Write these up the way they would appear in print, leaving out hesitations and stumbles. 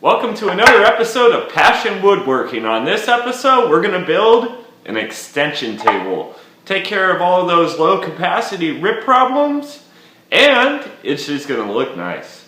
Welcome to another episode of Passion Woodworking. On this episode, we're going to build an extension table. Take care of all of those low capacity rip problems, and it's just going to look nice.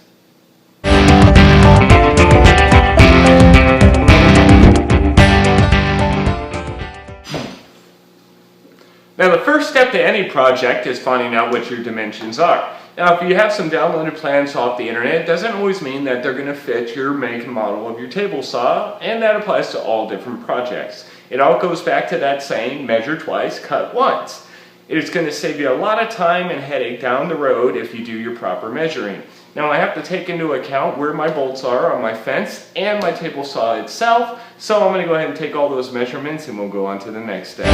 Now the first step to any project is finding out what your dimensions are. Now if you have some downloaded plans off the internet, it doesn't always mean that they're going to fit your make and model of your table saw, and that applies to all different projects. It all goes back to that saying, measure twice, cut once. It is going to save you a lot of time and headache down the road if you do your proper measuring. Now I have to take into account where my bolts are on my fence and my table saw itself, so I'm going to go ahead and take all those measurements and we'll go on to the next step.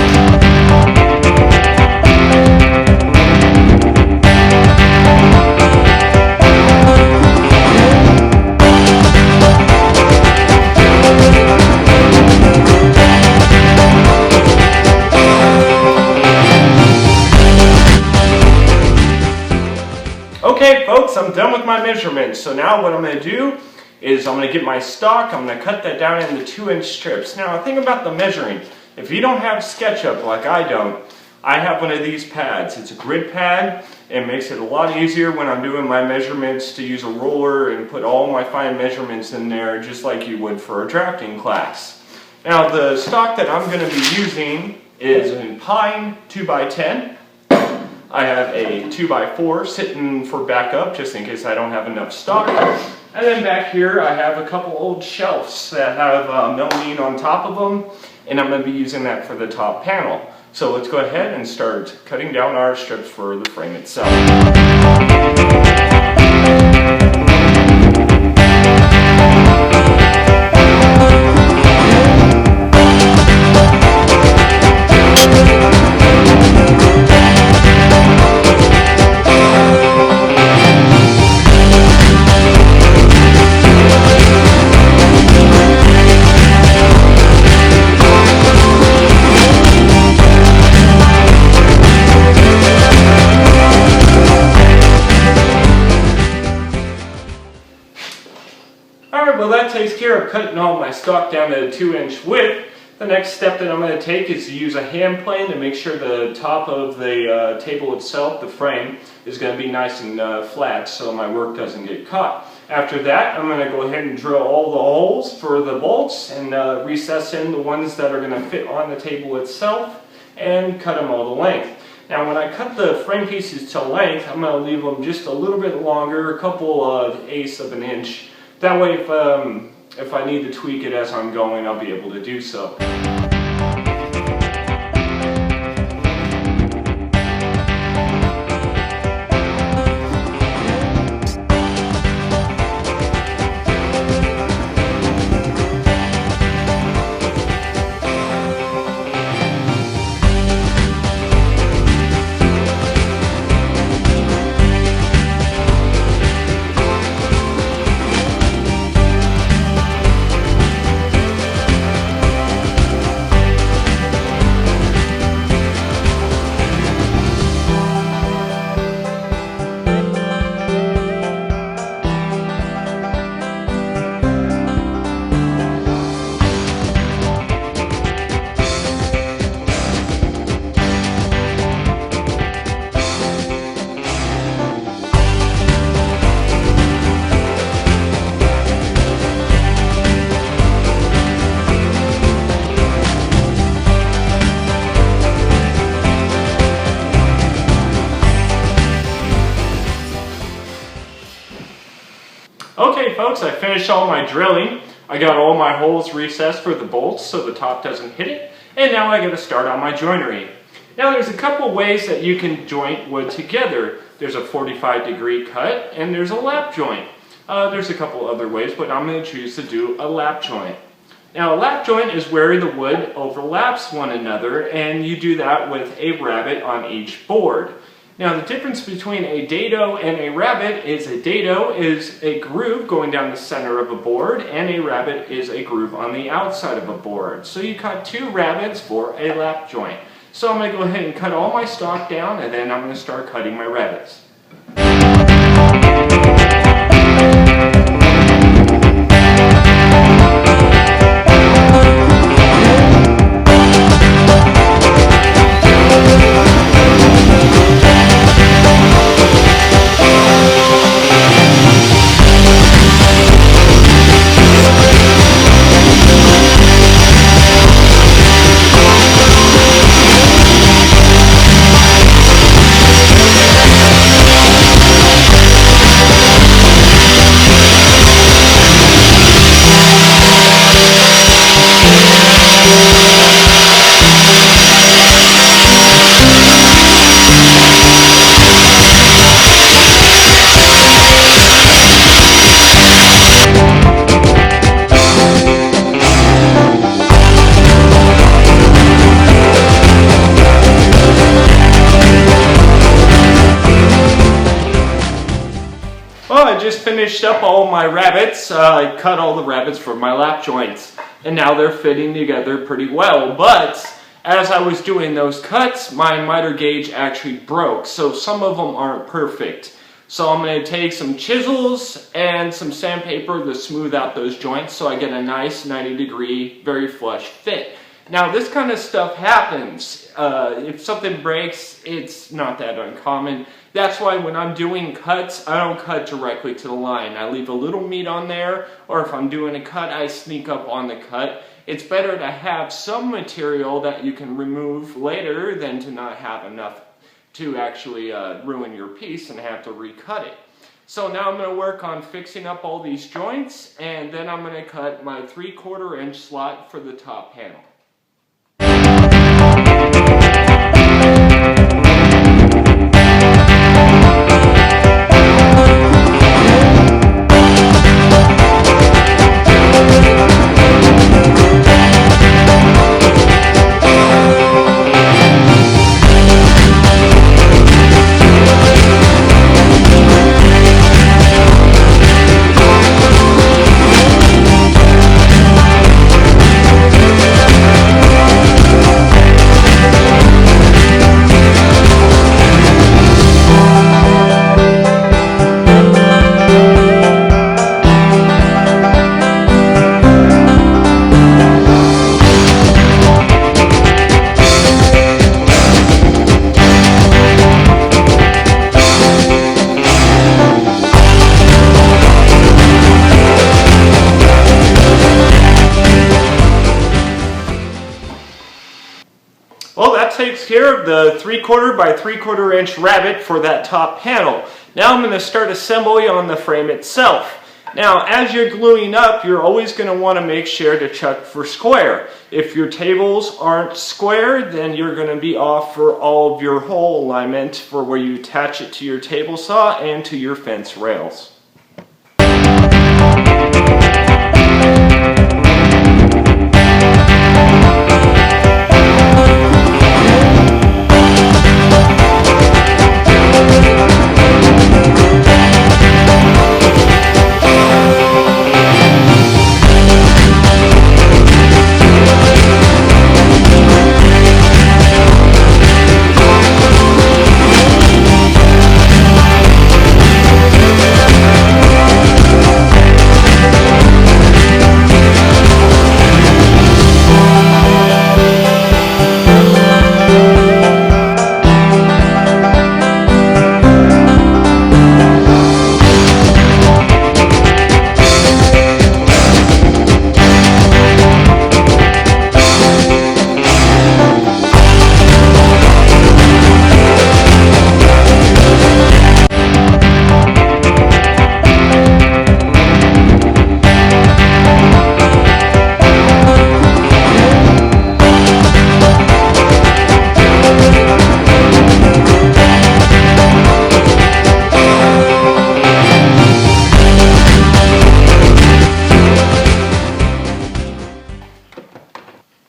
Okay folks, I'm done with my measurements. So now what I'm going to do is I'm going to get my stock, I'm going to cut that down into 2-inch strips. Now the thing about the measuring, if you don't have SketchUp like I don't, I have one of these pads. It's a grid pad. It makes it a lot easier when I'm doing my measurements to use a ruler and put all my fine measurements in there just like you would for a drafting class. Now the stock that I'm going to be using is in pine 2x10. I have a 2x4 sitting for backup just in case I don't have enough stock. And then back here I have a couple old shelves that have melamine on top of them, and I'm going to be using that for the top panel. So let's go ahead and start cutting down our strips for the frame itself. Alright, well that takes care of cutting all my stock down to a 2-inch width. The next step that I'm going to take is to use a hand plane to make sure the top of the table itself, the frame, is going to be nice and flat so my work doesn't get caught. After that, I'm going to go ahead and drill all the holes for the bolts and recess in the ones that are going to fit on the table itself and cut them all to length. Now when I cut the frame pieces to length, I'm going to leave them just a little bit longer, a couple of eighths of an inch. That way if I need to tweak it as I'm going, I'll be able to do so. Okay folks, I finished all my drilling. I got all my holes recessed for the bolts so the top doesn't hit it, and now I got to start on my joinery. Now there's a couple ways that you can joint wood together. There's a 45-degree cut and there's a lap joint. There's a couple other ways, but I'm going to choose to do a lap joint. Now a lap joint is where the wood overlaps one another, and you do that with a rabbet on each board. Now the difference between a dado and a rabbet is a dado is a groove going down the center of a board, and a rabbet is a groove on the outside of a board. So you cut 2 rabbets for a lap joint. So I'm going to go ahead and cut all my stock down, and then I'm going to start cutting my rabbets. finished up all my rabbets. I cut all the rabbets from my lap joints, and now they're fitting together pretty well. But as I was doing those cuts, my miter gauge actually broke, so some of them aren't perfect. So I'm going to take some chisels and some sandpaper to smooth out those joints so I get a nice 90-degree, very flush fit. Now this kind of stuff happens. If something breaks, it's not that uncommon. That's why when I'm doing cuts, I don't cut directly to the line. I leave a little meat on there, or if I'm doing a cut, I sneak up on the cut. It's better to have some material that you can remove later than to not have enough to actually ruin your piece and have to recut it. So now I'm going to work on fixing up all these joints, and then I'm going to cut my 3/4 inch slot for the top panel. Well, that takes care of the 3/4 by 3/4 inch rabbet for that top panel. Now I'm going to start assembly on the frame itself. Now, as you're gluing up, you're always going to want to make sure to check for square. If your tables aren't square, then you're going to be off for all of your hole alignment for where you attach it to your table saw and to your fence rails.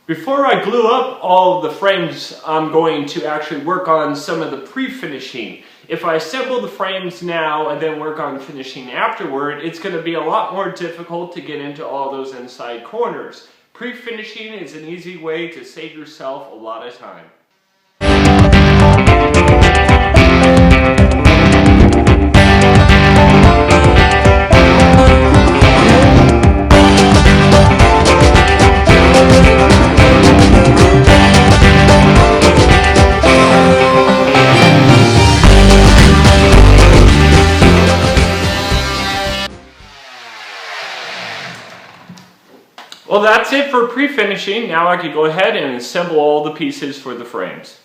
Before I glue up all of the frames, I'm going to actually work on some of the pre-finishing. If I assemble the frames now and then work on finishing afterward, it's going to be a lot more difficult to get into all those inside corners. Pre-finishing is an easy way to save yourself a lot of time. Well, that's it for pre-finishing. Now I can go ahead and assemble all the pieces for the frames.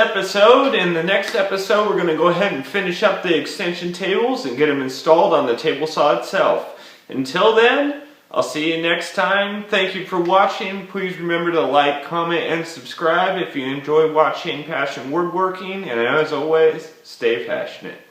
episode. In the next episode, we're going to go ahead and finish up the extension tables and get them installed on the table saw itself. Until then, I'll see you next time. Thank you for watching. Please remember to like, comment, and subscribe if you enjoy watching Passion Woodworking. And as always, stay passionate.